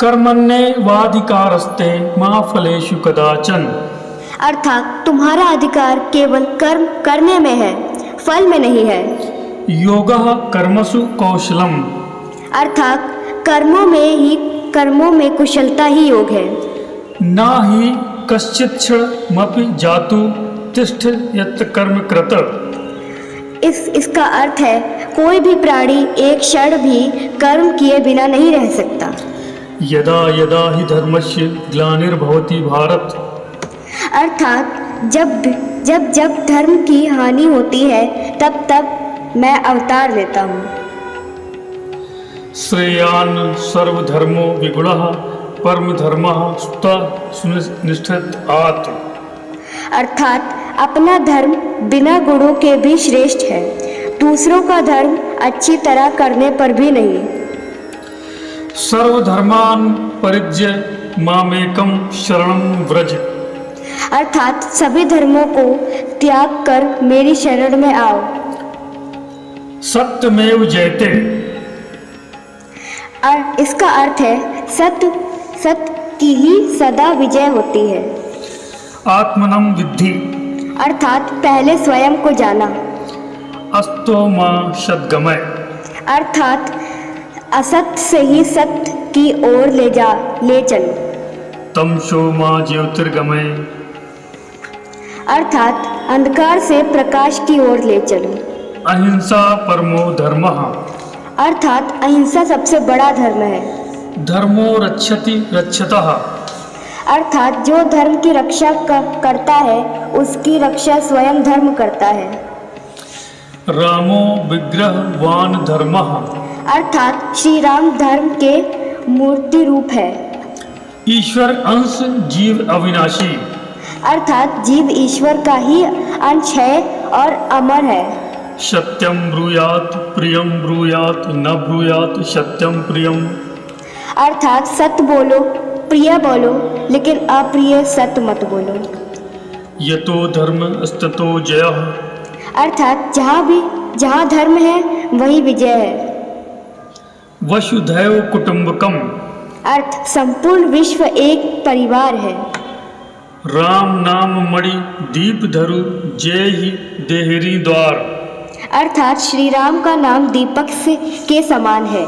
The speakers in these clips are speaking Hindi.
कर्मण्येवाधिकारस्ते मा फलेषु कदाचन। अर्थात तुम्हारा अधिकार केवल कर्म करने में है, फल में नहीं है। योगः कर्मसु कौशलम। अर्थात कर्मों में कुशलता ही योग है। न हि कश्चित् क्षणमपि जातु तिष्ठ यत् कर्म कृत। इसका अर्थ है कोई भी प्राणी एक क्षण भी कर्म किए बिना नहीं रह सकता। यदा यदा हि धर्मस्य ग्लानिर्भवति भारत। अर्थात जब धर्म की हानि होती है तब तब मैं अवतार लेता हूँ। श्रेयान् सर्वधर्मो विगुणः परम धर्मः सुनिष्ठितात्। अर्थात अपना धर्म बिना गुणों के भी श्रेष्ठ है, दूसरों का धर्म अच्छी तरह करने पर भी नहीं। सर्वधर्मान् परित्यज्य मामेकं शरणं व्रज। अर्थात सभी धर्मों को त्याग कर मेरी शरण में आओ। सत्यमेव जयते। इसका अर्थ है सत्य की ही सदा विजय होती है। आत्मनं विद्धि। अर्थात पहले स्वयं को जाना। अस्तो मा सद्गमय। अर्थात असत्य से ही सत्य की ओर ले चलो। तमसो मा ज्योतिर्गमय। अर्थात अंधकार से प्रकाश की ओर ले चलो। अहिंसा परमो धर्मः। अर्थात अहिंसा सबसे बड़ा धर्म है। धर्मो रक्षति रक्षतः। अर्थात जो धर्म की रक्षा करता है उसकी रक्षा स्वयं धर्म करता है। रामो विग्रहवान धर्मः। अर्थात श्री राम धर्म के मूर्ति रूप है। ईश्वर अंश जीव अविनाशी। अर्थात जीव ईश्वर का ही अंश है और अमर है। सत्यम ब्रूयात प्रियम ब्रूयात न ब्रूयात सत्यम प्रियम। अर्थात सत्य बोलो, प्रिय बोलो, लेकिन अप्रिय सत्य मत बोलो। यतो धर्म स्ततो जयः। अर्थात जहाँ धर्म है वही विजय है। वसुधैव कुटुंबकम। अर्थ संपूर्ण विश्व एक परिवार है। राम नाम मणि दीप धरु जय ही देहरी द्वार। अर्थात श्री राम का नाम दीपक के समान है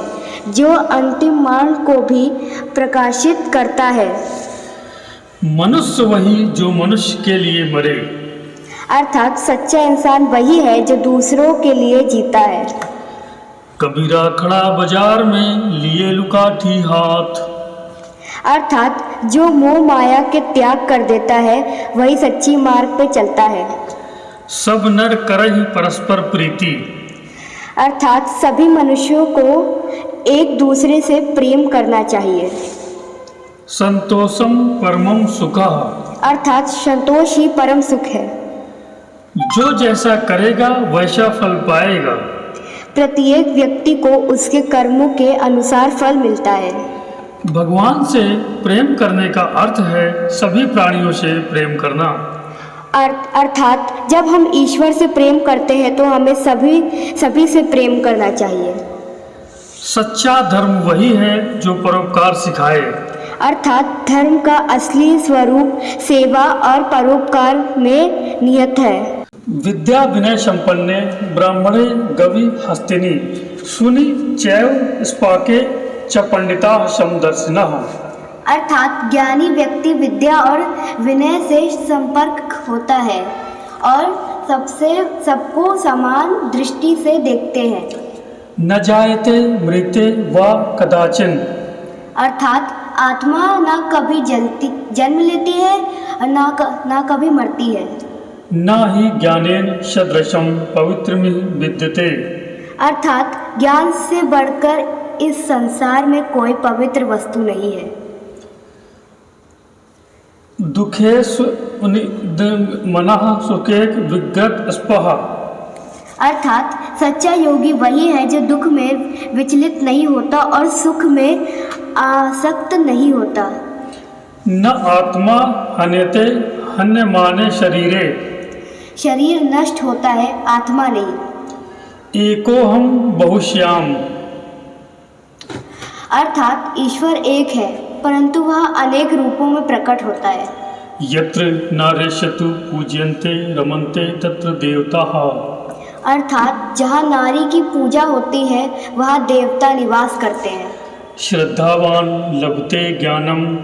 जो अंतिम मार्ग को भी प्रकाशित करता है। मनुष्य वही जो मनुष्य के लिए मरे। अर्थात सच्चा इंसान वही है जो दूसरों के लिए जीता है। कबीरा खड़ा बाजार में लिए लुकाठी हाथ। अर्थात जो मोह माया के त्याग कर देता है वही सच्ची मार्ग पे चलता है। सब नर करहि परस्पर प्रीति। अर्थात सभी मनुष्यों को एक दूसरे से प्रेम करना चाहिए। संतोषम परमम सुखः। अर्थात संतोष ही परम सुख है। जो जैसा करेगा वैसा फल पाएगा। प्रत्येक व्यक्ति को उसके कर्मों के अनुसार फल मिलता है। भगवान से प्रेम करने का अर्थ है सभी प्राणियों से प्रेम करना। अर्थात जब हम ईश्वर से प्रेम करते हैं तो हमें सभी से प्रेम करना चाहिए। सच्चा धर्म वही है जो परोपकार सिखाए। अर्थात धर्म का असली स्वरूप सेवा और परोपकार में निहित है। विद्या विनय संपन्ने ब्राह्मणे गवि हस्तिनी सुनि चैव स्पाके च पंडिता समदर्शिनः। अर्थात ज्ञानी व्यक्ति विद्या और विनय से संपर्क होता है और सबको समान दृष्टि से देखते हैं। न जायते मृते वा कदाचिन। अर्थात आत्मा न कभी जन्म लेती है और न कभी मरती है। न ही ज्ञानेन सदृशम पवित्रमिह विद्यते। अर्थात ज्ञान से बढ़कर इस संसार में कोई पवित्र वस्तु नहीं है। दुखेषु मनः सुखे विगत स्पः। अर्थात सच्चा योगी वही है जो दुख में विचलित नहीं होता और सुख में आसक्त नहीं होता। न आत्मा हन्यते हन्यमाने शरीरे। शरीर नष्ट होता है, आत्मा नहीं। एको हम बहुश्याम। अर्थात ईश्वर एक है परंतु वह अनेक रूपों में प्रकट होता है। यत्र नार्यस्तु पूज्यन्ते रमन्ते तत्र देवताः। अर्थात जहाँ नारी की पूजा होती है वहाँ देवता निवास करते हैं। श्रद्धावान लभते ज्ञानम।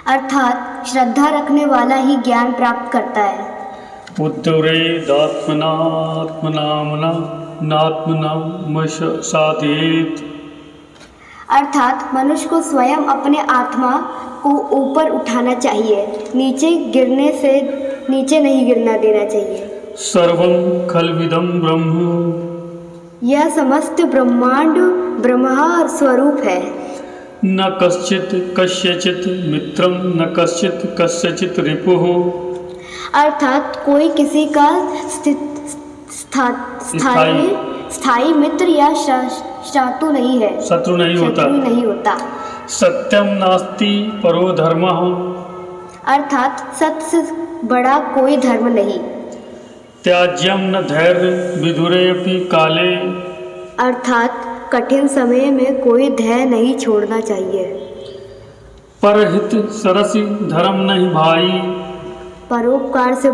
अर्थात श्रद्धा रखने वाला ही ज्ञान प्राप्त करता है। उद्धरेदात्मनात्मनामना नात्मनामसादेत। अर्थात मनुष्य को स्वयं अपने आत्मा को ऊपर उठाना चाहिए, नीचे नहीं गिरना देना चाहिए। सर्वं खल्विदं ब्रह्म। यह समस्त ब्रह्मांड ब्रह्म स्वरूप है। न कश्चित् कस्यचित् मित्रं न कश्चित् कस्यचित् रिपुः। अर्थात कोई किसी का स्थायी मित्र या शत्रु नहीं है, शत्रु नहीं होता। सत्यम नास्ति परो धर्मः। अर्थात सत्य से बड़ा कोई धर्म नहीं। त्याज्यम न धैर्य विदुरेऽपि काले। अर्थात कठिन समय में कोई धैर्य नहीं छोड़ना चाहिए। परहित सरसि धर्म नहीं भाई। परोपकार से